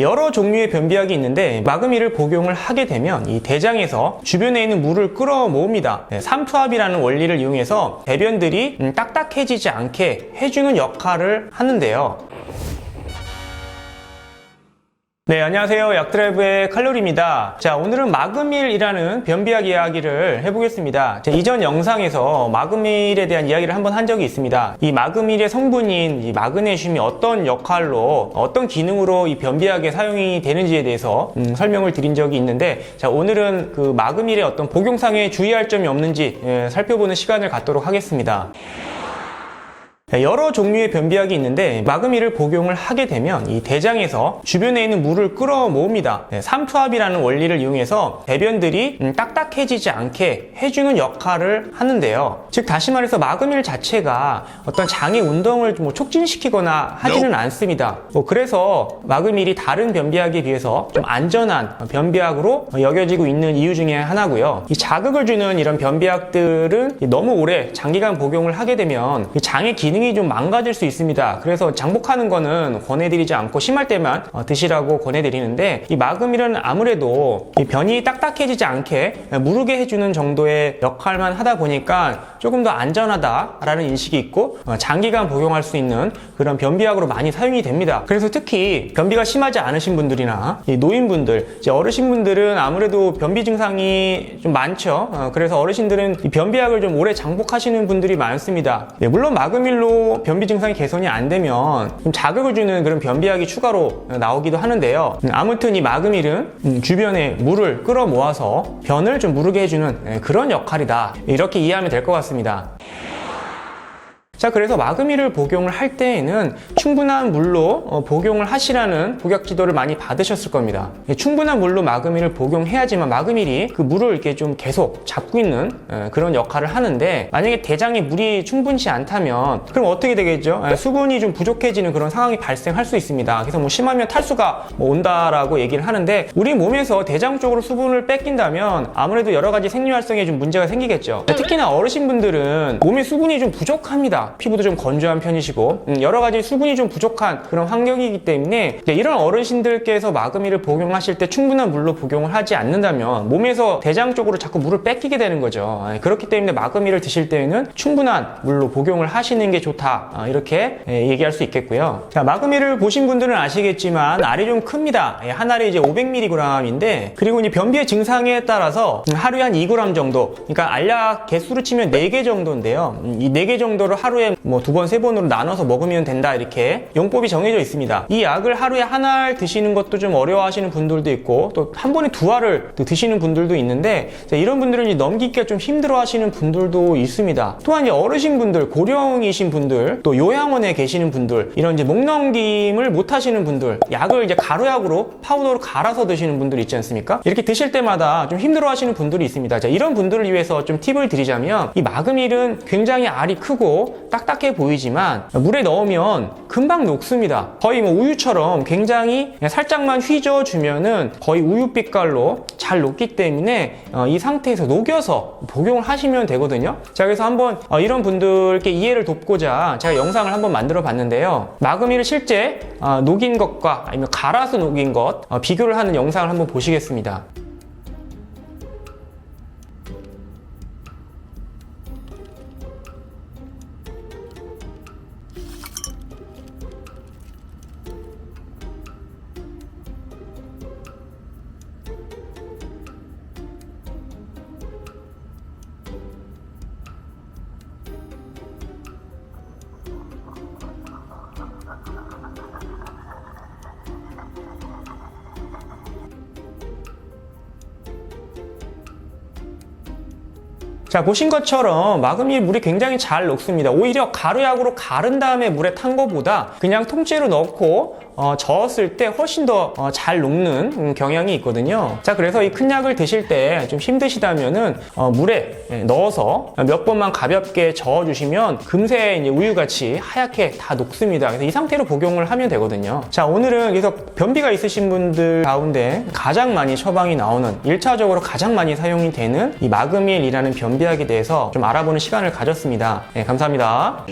여러 종류의 변비약이 있는데 마그미를 복용을 하게 되면 이 대장에서 주변에 있는 물을 끌어모읍니다. 삼투압이라는 원리를 이용해서 배변들이 딱딱해지지 않게 해주는 역할을 하는데요. 네, 안녕하세요. 약드라이브의 칼로리입니다. 자, 오늘은 마그밀이라는 변비약 이야기를 해보겠습니다. 이전 영상에서 마그밀에 대한 이야기를 한번 한 적이 있습니다. 이 마그밀의 성분인 이 마그네슘이 어떤 역할로, 어떤 기능으로 이 변비약에 사용이 되는지에 대해서 설명을 드린 적이 있는데, 자, 오늘은 그 마그밀의 어떤 복용상에 주의할 점이 없는지 살펴보는 시간을 갖도록 하겠습니다. 여러 종류의 변비약이 있는데 마그미를 복용을 하게 되면 이 대장에서 주변에 있는 물을 끌어모읍니다. 삼투압이라는 원리를 이용해서 배변들이 딱딱해지지 않게 해주는 역할을 하는데요. 즉 다시 말해서 마그밀 자체가 어떤 장의 운동을 촉진시키거나 하지는 않습니다. 그래서 마그밀이 다른 변비약에 비해서 좀 안전한 변비약으로 여겨지고 있는 이유 중에 하나고요. 이 자극을 주는 이런 변비약들은 너무 오래 장기간 복용을 하게 되면 장의 기능이 좀 망가질 수 있습니다. 그래서 장복하는 거는 권해드리지 않고 심할 때만 드시라고 권해드리는데, 이 마그밀은 아무래도 이 변이 딱딱해지지 않게 무르게 해주는 정도의 역할만 하다 보니까 조금 더 안전하다라는 인식이 있고 장기간 복용할 수 있는 그런 변비약으로 많이 사용이 됩니다. 그래서 특히 변비가 심하지 않으신 분들이나 노인분들, 어르신분들은 아무래도 변비 증상이 좀 많죠. 그래서 어르신들은 이 변비약을 좀 오래 장복하시는 분들이 많습니다. 물론 마그밀로 변비 증상이 개선이 안 되면 좀 자극을 주는 그런 변비약이 추가로 나오기도 하는데요. 아무튼 이 마그밀은 주변에 물을 끌어모아서 변을 좀 무르게 해주는 그런 역할이다, 이렇게 이해하면 될 것 같습니다. 자, 그래서 마그밀을 복용을 할 때에는 충분한 물로 복용을 하시라는 복약 지도를 많이 받으셨을 겁니다. 충분한 물로 마그밀을 복용해야지만 마그밀이 그 물을 이렇게 좀 계속 잡고 있는 그런 역할을 하는데, 만약에 대장에 물이 충분치 않다면 그럼 어떻게 되겠죠? 수분이 좀 부족해지는 그런 상황이 발생할 수 있습니다. 그래서 심하면 탈수가 온다라고 얘기를 하는데, 우리 몸에서 대장 쪽으로 수분을 뺏긴다면 아무래도 여러 가지 생리활성에 좀 문제가 생기겠죠. 특히나 어르신분들은 몸에 수분이 좀 부족합니다. 피부도 좀 건조한 편이시고 여러 가지 수분이 좀 부족한 그런 환경이기 때문에 이런 어르신들께서 마그밀을 복용하실 때 충분한 물로 복용을 하지 않는다면 몸에서 대장 쪽으로 자꾸 물을 뺏기게 되는 거죠. 그렇기 때문에 마그밀을 드실 때에는 충분한 물로 복용을 하시는 게 좋다, 이렇게 얘기할 수 있겠고요. 자, 마그밀을 보신 분들은 아시겠지만 알이 좀 큽니다. 한 알이 이제 500mg인데, 그리고 이 변비의 증상에 따라서 하루에 한 2g 정도, 그러니까 알약 개수로 치면 4개 정도인데요. 이 4개 정도를 하루에 뭐 2번, 3번으로 나눠서 먹으면 된다, 이렇게 용법이 정해져 있습니다. 이 약을 하루에 한 알 드시는 것도 좀 어려워하시는 분들도 있고, 또 한 번에 2알을 드시는 분들도 있는데, 이런 분들은 넘기기가 좀 힘들어 하시는 분들도 있습니다. 또한 어르신분들, 고령이신 분들, 또 요양원에 계시는 분들, 이런 이제 목 넘김을 못 하시는 분들, 약을 이제 가루약으로 파우더로 갈아서 드시는 분들 있지 않습니까? 이렇게 드실 때마다 좀 힘들어 하시는 분들이 있습니다. 자, 이런 분들을 위해서 좀 팁을 드리자면, 이 마그밀은 굉장히 알이 크고 딱딱해 보이지만 물에 넣으면 금방 녹습니다. 거의 뭐 우유처럼 굉장히 살짝만 휘저어주면은 거의 우유 빛깔로 잘 녹기 때문에 이 상태에서 녹여서 복용을 하시면 되거든요. 자, 그래서 한번 이런 분들께 이해를 돕고자 제가 영상을 한번 만들어 봤는데요. 마그밀을 실제 녹인 것과 아니면 갈아서 녹인 것 비교를 하는 영상을 한번 보시겠습니다. 자, 보신 것처럼 마그밀 물이 굉장히 잘 녹습니다. 오히려 가루약으로 가른 다음에 물에 탄 것보다 그냥 통째로 넣고 저었을 때 훨씬 더 잘 녹는 경향이 있거든요. 자, 그래서 이 큰 약을 드실 때 좀 힘드시다면은 물에 넣어서 몇 번만 가볍게 저어주시면 금세 이제 우유같이 하얗게 다 녹습니다. 그래서 이 상태로 복용을 하면 되거든요. 자, 오늘은 그래서 변비가 있으신 분들 가운데 가장 많이 처방이 나오는, 1차적으로 가장 많이 사용이 되는 이 마그밀이라는 변비약에 대해서 좀 알아보는 시간을 가졌습니다. 네, 감사합니다.